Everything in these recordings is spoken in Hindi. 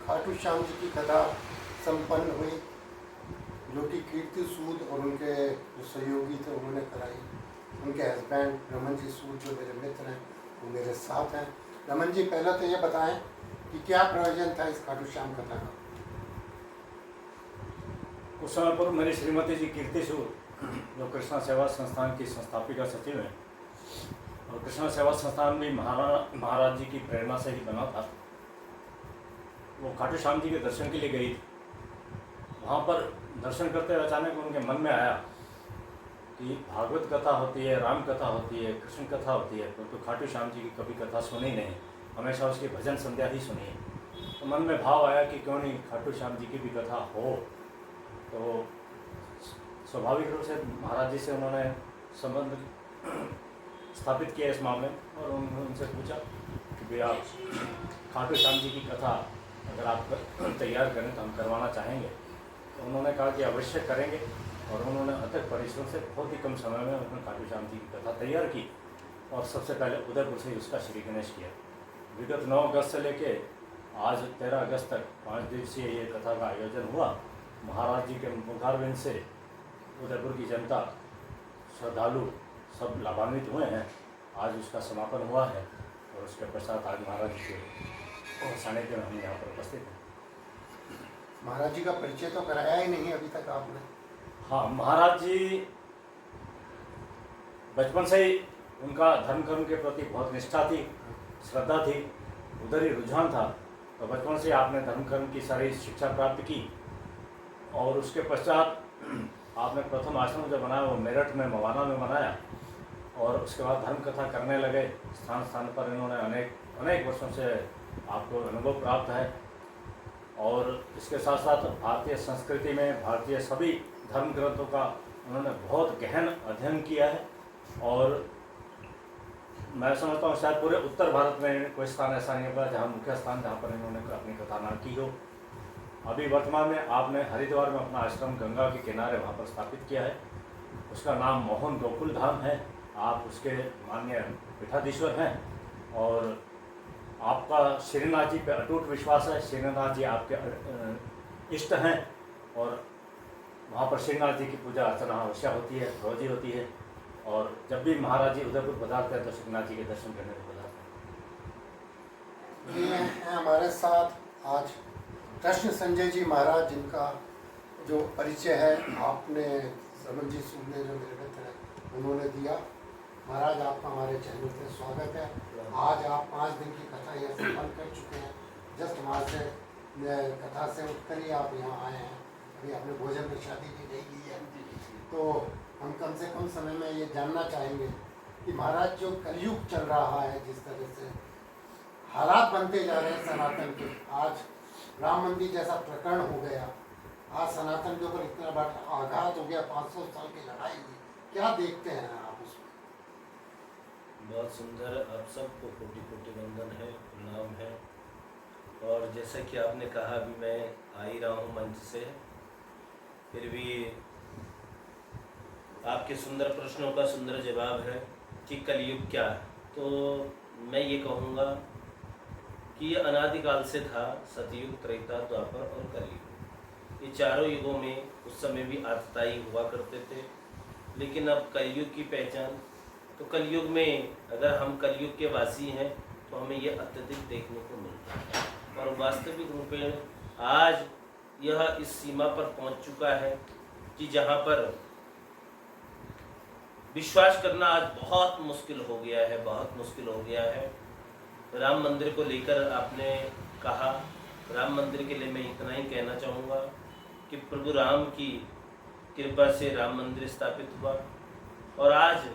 खाटू श्याम जी की कथा संपन्न हुई, जो कि कीर्ति सूद और उनके जो सहयोगी थे उन्होंने कराई। उनके हस्बैंड रमन जी सूद जो मेरे मित्र हैं वो मेरे साथ हैं। रमन जी, पहले तो ये बताएं कि क्या प्रयोजन था इस खाटू श्याम कथा का। कुछ समय पूर्व मेरी श्रीमती जी कीर्ति सूद, जो कृष्णा सेवा संस्थान की संस्थापिका सचिव हैं, और कृष्णा सेवा संस्थान भी महाराज जी की प्रेरणा से ही बना था, वो खाटू श्याम जी के दर्शन के लिए गई थी। वहाँ पर दर्शन करते हुए अचानक उनके मन में आया कि भागवत कथा होती है, राम कथा होती है, कृष्ण कथा होती है, परंतु खाटू श्याम जी की कभी कथा सुनी नहीं, हमेशा उसकी भजन संध्या ही सुनी है। तो मन में भाव आया कि क्यों नहीं खाटू श्याम जी की भी कथा हो। तो स्वाभाविक रूप से महाराज जी से उन्होंने संबंध स्थापित किया इस मामले में, और उन्होंने उनसे पूछा कि भाई आप खाटू श्याम जी की कथा अगर आप तैयार करें तो हम करवाना चाहेंगे। तो उन्होंने कहा कि अवश्य करेंगे, और उन्होंने अथक परिश्रम से बहुत ही कम समय में उन्होंने खाटू श्याम जी की कथा तैयार की, और सबसे पहले उदयपुर से ही उसका श्री गणेश किया। विगत 9 अगस्त से लेके आज 13 अगस्त तक 5 दिवसीय ये कथा का आयोजन हुआ। महाराज जी के मुखारविंद से उदयपुर की जनता, श्रद्धालु सब लाभान्वित हुए हैं। आज उसका समापन हुआ है, और उसके पश्चात आज महाराज जी के सानिध्य में हम यहाँ पर उपस्थित हैं। महाराज जी का परिचय तो कराया ही नहीं अभी तक आपने। हाँ, महाराज जी बचपन से ही उनका धर्म कर्म के प्रति बहुत निष्ठा थी, श्रद्धा थी, उधर ही रुझान था। तो बचपन से आपने धर्म कर्म की सारी शिक्षा प्राप्त की, और उसके पश्चात आपने प्रथम आश्रम जो बनाया वो मेरठ में मवाना में बनाया, और उसके बाद धर्म कथा करने लगे। स्थान स्थान पर इन्होंने अनेक वर्षों से आपको अनुभव प्राप्त है। और इसके साथ साथ भारतीय संस्कृति में भारतीय सभी धर्म ग्रंथों का उन्होंने बहुत गहन अध्ययन किया है, और मैं समझता हूँ शायद पूरे उत्तर भारत में कोई स्थान ऐसा नहीं होगा जहाँ मुख्य स्थान जहाँ पर इन्होंने अपनी कथा ना की हो। अभी वर्तमान में आपने हरिद्वार में अपना आश्रम गंगा के किनारे वहाँ पर स्थापित किया है। उसका नाम मोहन गोकुल धाम है। आप उसके माननीय पीठाधीश्वर हैं, और आपका श्रीनाथ जी पे अटूट विश्वास है। श्रीनाथ जी आपके इष्ट हैं, और वहाँ पर श्रीनाथ जी की पूजा अर्चना अवश्य होती है, रोज ही होती है। और जब भी महाराज जी उदयपुर पधारते हैं तो श्रीनाथ जी के दर्शन करने को पधारते हैं। ये हैं हमारे साथ आज कृष्ण संजय जी महाराज, जिनका जो परिचय है आपने रमन जी सूद ने जो मेरे मित्र हैं उन्होंने दिया। महाराज, आपका हमारे चैनल पे स्वागत है। आज आप 5 दिन की कथा यहाँ संपन्न कर चुके हैं। जस्ट वहाँ से कथा से उठकर ही आप यहाँ आए हैं। अभी आपने भोजन प्रसादी भी नहीं ली है। तो हम कम से कम समय में ये जानना चाहेंगे कि महाराज जो कलयुग चल रहा है, जिस तरह से हालात बनते जा रहे हैं सनातन के, आज राम मंदिर जैसा प्रकरण हो गया, आज सनातन के ऊपर इतना बड़ा आघात हो गया, 500 साल की लड़ाई हुई, क्या देखते हैं आप उसमें? बहुत सुंदर, आप सबको कोटि कोटि वंदन है, प्रणाम है। और जैसा कि आपने कहा, अभी मैं आ ही रहा हूँ मंच से, फिर भी आपके सुंदर प्रश्नों का सुंदर जवाब है कि कलयुग क्या है। तो मैं ये कहूँगा कि ये अनादिकाल से था, सतयुग, त्रेता, द्वापर और कलयुग। ये चारों युगों में उस समय भी आतताई हुआ करते थे, लेकिन अब कलयुग की पहचान, तो कलयुग में अगर हम कलयुग के वासी हैं तो हमें ये अत्यधिक देखने को मिलता है। और वास्तविक रूप में आज यह इस सीमा पर पहुंच चुका है कि जहां पर विश्वास करना आज बहुत मुश्किल हो गया है, बहुत मुश्किल हो गया है। राम मंदिर को लेकर आपने कहा, राम मंदिर के लिए मैं इतना ही कहना चाहूँगा कि प्रभु राम की कृपा से राम मंदिर स्थापित हुआ, और आज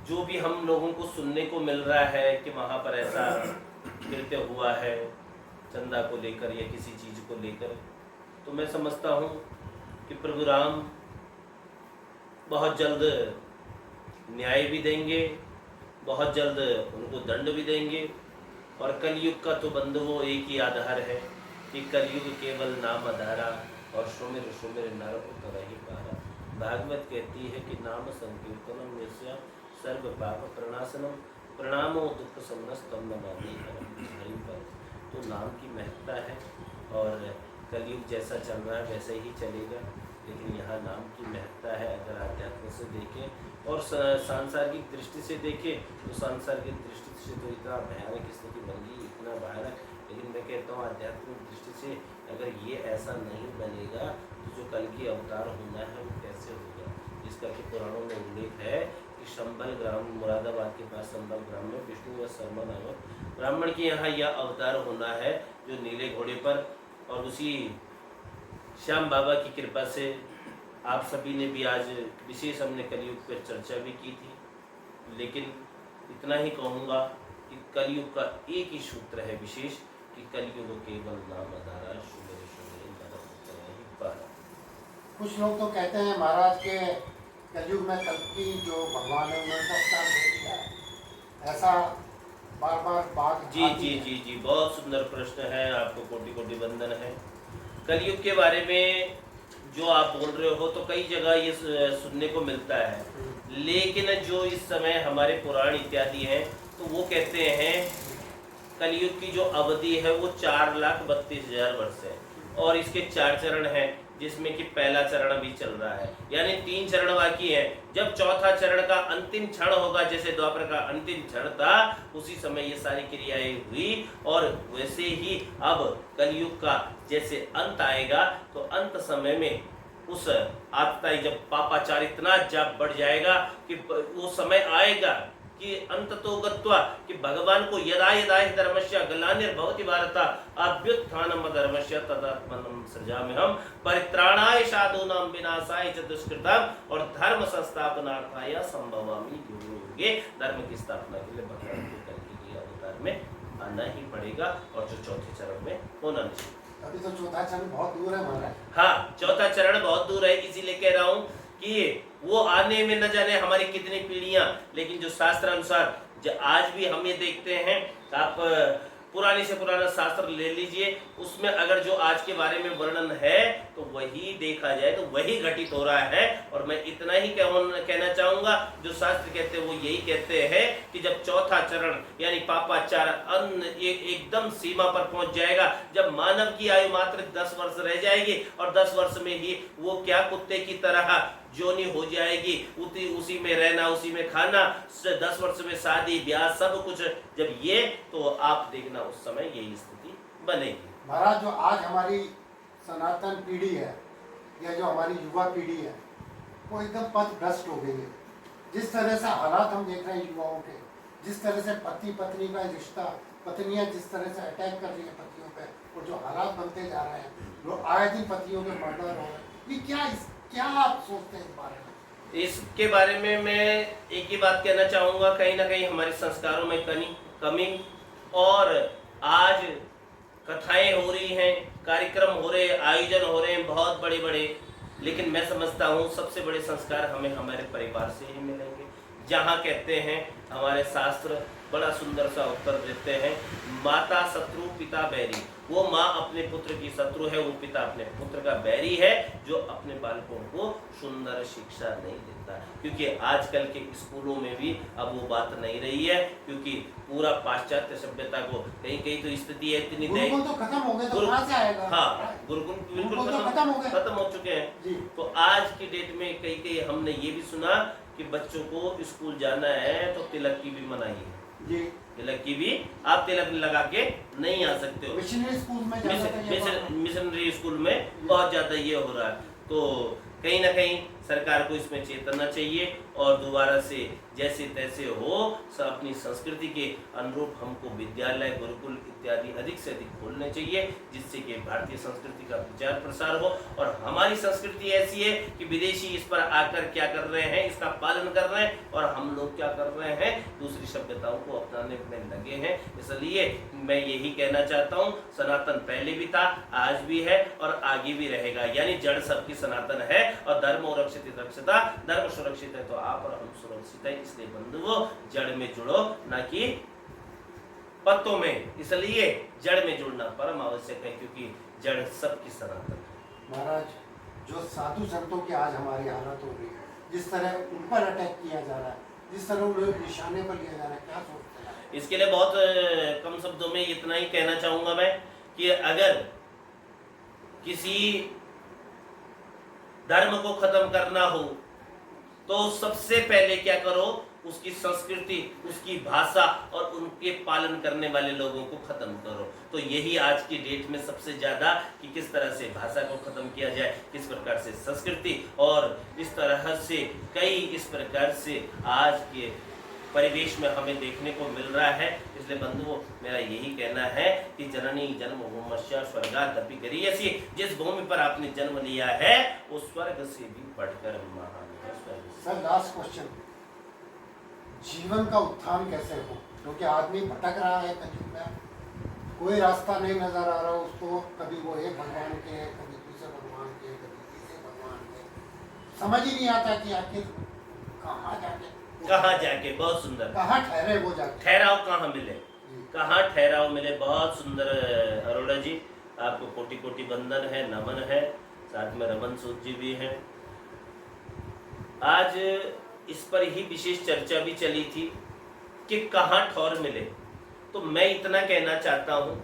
जो भी हम लोगों को सुनने को मिल रहा है कि वहाँ पर ऐसा कृत्य हुआ है चंदा को लेकर या किसी चीज़ को लेकर, तो मैं समझता हूँ कि प्रभु राम बहुत जल्द न्याय भी देंगे, बहुत जल्द उनको दंड भी देंगे। और कलयुग का तो बंधुओं एक ही आधार है कि कलयुग केवल नाम आधारा, और सुमिर सुमिर नर उतर ही पारा। भागवत कहती है कि नाम संकीर्तनम यस्या सर्व पाप प्रणाशनम, प्रणामो दुख समनस्तम नमामि हरिं। तो नाम की महत्ता है और कलयुग जैसा चल रहा है वैसे ही चलेगा, लेकिन यहाँ नाम की महत्ता है। अगर आध्यात्म से देखें और सांसारिक दृष्टि से देखें तो सांसारिक दृष्टि से तो इतना भयानक स्थिति बन गई, इतना भयानक, लेकिन मैं कहता हूँ आध्यात्मिक दृष्टि से अगर ये ऐसा नहीं बनेगा तो जो कल की अवतार होना है वो कैसे होगा। जिसका कि पुराणों में उल्लेख है कि संबल ग्राम, मुरादाबाद के पास संबल ग्राम में विष्णु व शर्मा नामक ब्राह्मण के यहाँ यह अवतार होना है जो नीले घोड़े पर, और उसी श्याम बाबा की कृपा से आप सभी ने भी आज विशेष हमने कलयुग पर चर्चा भी की थी। लेकिन इतना ही कहूँगा कि कलयुग का एक ही सूत्र है विशेष कि कलयुग केवल नाम आधारा सुमेर सुमेर नरक ही पर। कुछ लोग तो कहते हैं महाराज के कलयुग में कल्कि जो भगवान है उन्होंने अवतार दे दिया है, ऐसा बार बार बात जी जी जी जी, बहुत सुंदर प्रश्न है, आपको कोटि कोटि वंदन है। कलयुग के बारे में जो आप बोल रहे हो तो कई जगह ये सुनने को मिलता है, लेकिन जो इस समय हमारे पुराण इत्यादि हैं तो वो कहते हैं कलयुग की जो अवधि है वो 4,32,000 वर्ष है और इसके 4 चरण हैं, जिसमें कि पहला चरण अभी चल रहा है, यानी 3 चरण बाकी है। जब चौथा चरण का अंतिम क्षण होगा, जैसे द्वापर का अंतिम क्षण था, उसी समय ये सारी क्रियाएं हुई और वैसे ही अब कलयुग का जैसे अंत आएगा तो अंत समय में उस आत्ता जब पापाचार इतना जब बढ़ जाएगा कि वो समय आएगा कि अंत तो गत्वा कि भगवान को यदा यदा हि धर्मस्य ग्लानिर्भवति भारत अभ्युत्थानम धर्मस्य तदात्मनं सृजाम्यहम् परित्राणाय साधूनां विनाशाय च दुष्कृताम् और धर्म संस्थापनार्थाय संभवामि युगे युगे। धर्म की स्थापना के लिए भगवान को कलयुग के अवतार में आना ही पड़ेगा और जो चौथे चरण में होना नहीं। अभी तो चौथा चरण बहुत दूर है महाराज। हाँ, चौथा चरण बहुत दूर है, इसीलिए कह रहा हूँ कि वो आने में न जाने हमारी कितनी पीढ़ियां, लेकिन जो शास्त्र अनुसार आज भी हम ये देखते हैं, आप पुराने से पुराना शास्त्र ले लीजिए, उसमें अगर जो आज के बारे में वर्णन है तो वही देखा जाए तो वही घटित हो रहा है। और मैं इतना ही कहना चाहूंगा, जो शास्त्र कहते हैं वो यही कहते हैं कि जब चौथा चरण यानी पापाचार एकदम सीमा पर पहुंच जाएगा, जब मानव की आयु मात्र 10 वर्ष रह जाएगी और 10 वर्ष में ही वो क्या कुत्ते की तरह जोनी हो जाएगी, उसी में रहना, उसी में खाना, 10 वर्ष में शादी ब्याह सब कुछ, जब ये तो आप देखना उस समय यही स्थिति बनेगी। महाराज जो आज हमारी सनातन पीढ़ी है या जो हमारी युवा पीढ़ी है वो एकदम पथ भ्रष्ट हो गई है। जिस तरह से हालात हम देख रहे हैं युवाओं के, जिस तरह से पति पत्नी का रिश्ता, पत्नियां जिस तरह से अटैक कर रही है पतियों पे, और जो हालात बनते जा रहे हैं, लोग आए दिन पतियों के मर्डर हो रहे हैं, ये क्या आप सोचते हैं इस बारे में? इसके बारे में मैं एक ही बात कहना चाहूँगा, कहीं ना कहीं हमारे संस्कारों में कमी और आज कथाएं हो रही हैं, कार्यक्रम हो रहे, आयोजन हो रहे हैं बहुत बड़े बड़े, लेकिन मैं समझता हूँ सबसे बड़े संस्कार हमें हमारे परिवार से ही मिलेंगे। जहाँ कहते हैं हमारे शास्त्र बड़ा सुंदर सा उत्तर देते हैं, माता शत्रु पिता बैरी। वो माँ अपने पुत्र की शत्रु है, वो पिता अपने पुत्र का बैरी है जो अपने बालकों को सुंदर शिक्षा नहीं देता। क्योंकि आजकल के स्कूलों में भी अब वो बात नहीं रही है, क्योंकि पूरा पाश्चात्य सभ्यता को कहीं कहीं तो स्थिति है इतनी गुरुकुल तो खत्म हो गए, तो कहाँ से आएगा? हाँ, गुरुकुल बिल्कुल तो खत्म हो चुके हैं जी। तो आज की डेट में कहीं हमने ये भी सुना कि बच्चों को स्कूल जाना है तो तिलक की भी मनाही है जी। तिलक की भी आप तिलक लगा के नहीं आ सकते हो। मिशनरी स्कूल में मिशनरी स्कूल में बहुत ज्यादा ये हो रहा है, तो कहीं ना कहीं सरकार को इसमें चेतना चाहिए और दोबारा से जैसे तैसे हो अपनी संस्कृति के अनुरूप हमको विद्यालय गुरुकुल इत्यादि अधिक से अधिक खोलने चाहिए, जिससे कि भारतीय संस्कृति का प्रचार प्रसार हो। और हमारी संस्कृति ऐसी है कि विदेशी इस पर आकर क्या कर रहे हैं, इसका पालन कर रहे हैं, और हम लोग क्या कर रहे हैं, दूसरी सभ्यताओं को अपनाने में लगे हैं। इसलिए मैं यही कहना चाहता हूँ, सनातन पहले भी था, आज भी है और आगे भी रहेगा, यानी जड़ सबकी सनातन है और धर्म और रक्षिता, धर्म सुरक्षित है तो आप और हम सुरक्षित है। इसलिए बंधुओं जड़ में जुड़ो, ना कि पत्तों में। इसलिए जड़ में जुड़ना परम आवश्यक है, क्योंकि जड़ सबकी सनातन है। महाराज जो साधु संतों की आज हमारी हालत हो रही है, जिस तरह उन पर अटैक किया जा रहा है, जिस तरह उन्हें निशाने पर लिया जा रहा है, क्या सोचते हैं? इसके लिए बहुत कम शब्दों में इतना ही कहना चाहूँगा मैं कि अगर किसी धर्म को खत्म करना हो तो सबसे पहले क्या करो, उसकी संस्कृति, उसकी भाषा और उनके पालन करने वाले लोगों को खत्म करो। तो यही आज की डेट में सबसे ज़्यादा कि किस तरह से भाषा को खत्म किया जाए, किस प्रकार से संस्कृति, और इस तरह से कई इस प्रकार से आज के परिवेश में हमें देखने को मिल रहा है। इसलिए बंधुओं, मेरा यही कहना है कि जननी जन्मभूमस्य स्वर्गादपि गरीयसी, जिस भूमि पर आपने जन्म लिया है वो स्वर्ग से भी बढ़कर महान है। सर लास्ट क्वेश्चन, जीवन का उत्थान कैसे हो? क्योंकि आदमी भटक रहा है कलयुग में, कोई रास्ता नहीं नजर आ रहा उसको, कभी वो एक भगवान के, कभी दूसरे भगवान के, कभी तीसरे भगवान के, समझ ही नहीं आता कि आखिर कहाँ जाके, बहुत सुंदर, कहाँ ठहरे वो जाके, ठहराव कहाँ मिले, कहाँ ठहराव मिले। बहुत सुंदर अरोड़ा जी, आपको कोटि कोटि बंदन है, नमन है, साथ में रमन सूद जी भी हैं। आज इस पर ही विशेष चर्चा भी चली थी कि कहाँ ठौर मिले। तो मैं इतना कहना चाहता हूँ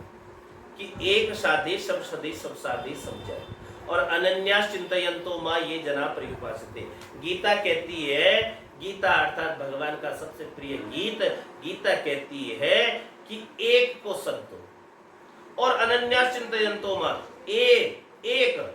कि एक साधे सब सदे, सब साधे सब जाए, और अनन्यास चिंतयन्तो माँ ये जना परिभाषिते। गीता कहती है, गीता अर्थात भगवान का सबसे प्रिय गीत, गीता कहती है कि एक को सद दो, और अनन्यास चिंतयन्तो माँ, एक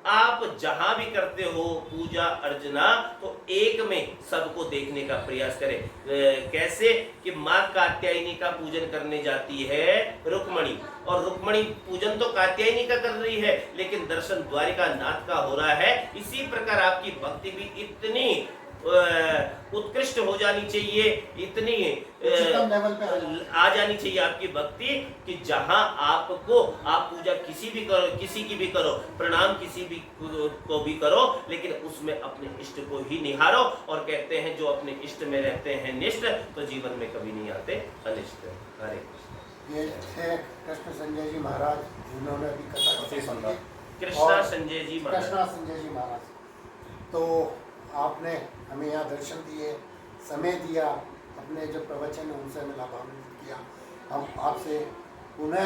आप जहां भी करते हो पूजा अर्चना, तो एक में सबको देखने का प्रयास करें। कैसे कि माँ कात्यायनी का पूजन करने जाती है रुक्मणी, और रुक्मणी पूजन तो कात्यायनी का कर रही है, लेकिन दर्शन द्वारिका नाथ का हो रहा है। इसी प्रकार आपकी भक्ति भी इतनी उत्कृष्ट हो जानी चाहिए, इतनी लेवल पे आ जानी चाहिए आपकी भक्ति कि जहां आपको आप पूजा किसी भी करो, किसी की भी करो, प्रणाम किसी भी को भी करो, लेकिन उसमें अपने इष्ट को ही निहारो। और कहते हैं जो अपने इष्ट में रहते हैं निष्ठ, तो जीवन में कभी नहीं आते अनिष्ट। हरे कृष्ण। ये थे कृष्ण संजय जी महाराज, जिन्होंने अभी कथा कृष्णा संजय जी महाराज, कृष्णा संजय जी महाराज। तो आपने हमें यहाँ दर्शन दिए, समय दिया, अपने जो प्रवचन है उनसे हमें लाभान्वित किया। हम आपसे पुनः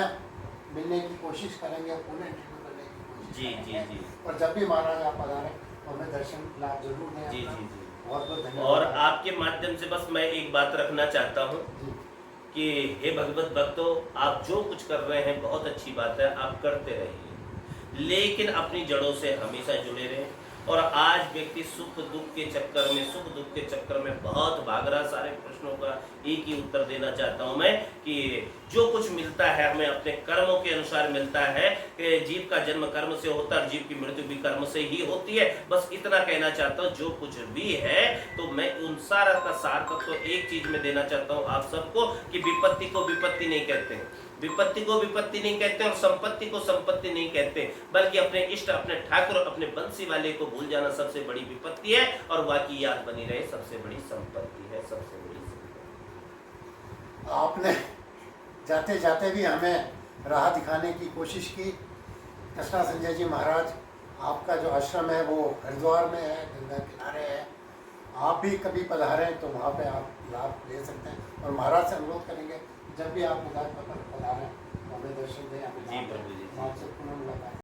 मिलने की कोशिश करेंगे, पुनः इंटरव्यू करने की कोशिश जी। और जब भी महाराज आप पधारें तो हमें दर्शन लाभ जरूर दें। जी। बहुत बहुत धन्यवाद। और आपके माध्यम से बस मैं एक बात रखना चाहता हूँ कि हे भगवत भक्तों, आप जो कुछ कर रहे हैं बहुत अच्छी बात है, आप करते रहिए, लेकिन अपनी जड़ों से हमेशा जुड़े रहें। और आज व्यक्ति सुख दुख के चक्कर में बहुत भाग रहा। सारे प्रश्नों का एक ही उत्तर देना चाहता हूं मैं कि जो कुछ मिलता है हमें अपने कर्मों के अनुसार मिलता है, कि जीव का जन्म कर्म से होता है, जीव की मृत्यु भी कर्म से ही होती है। बस इतना कहना चाहता हूँ। जो कुछ भी है तो मैं उन सारा का सार तत्व एक चीज में देना चाहता हूँ आप सबको, कि विपत्ति को विपत्ति नहीं कहते, विपत्ति को विपत्ति नहीं कहते, और संपत्ति को संपत्ति नहीं कहते, बल्कि अपने इष्ट, अपने ठाकुर, अपने बंसी वाले को भूल जाना सबसे बड़ी विपत्ति है, और वह की याद बनी रहे सबसे बड़ी संपत्ति है, सबसे बड़ी संपत्ति। आपने जाते जाते भी हमें राह दिखाने की कोशिश की। कृष्णा संजय जी महाराज, आपका जो आश्रम है वो हरिद्वार में है, गंगा किनारे है। आप भी कभी पधारें तो वहाँ पे आप लाभ ले सकते हैं, और महाराज से अनुरोध करेंगे जब भी आप पधारें तो हमें दर्शन दें, हमें जी प्रभु जी। आपसे पुनः मुलाकात।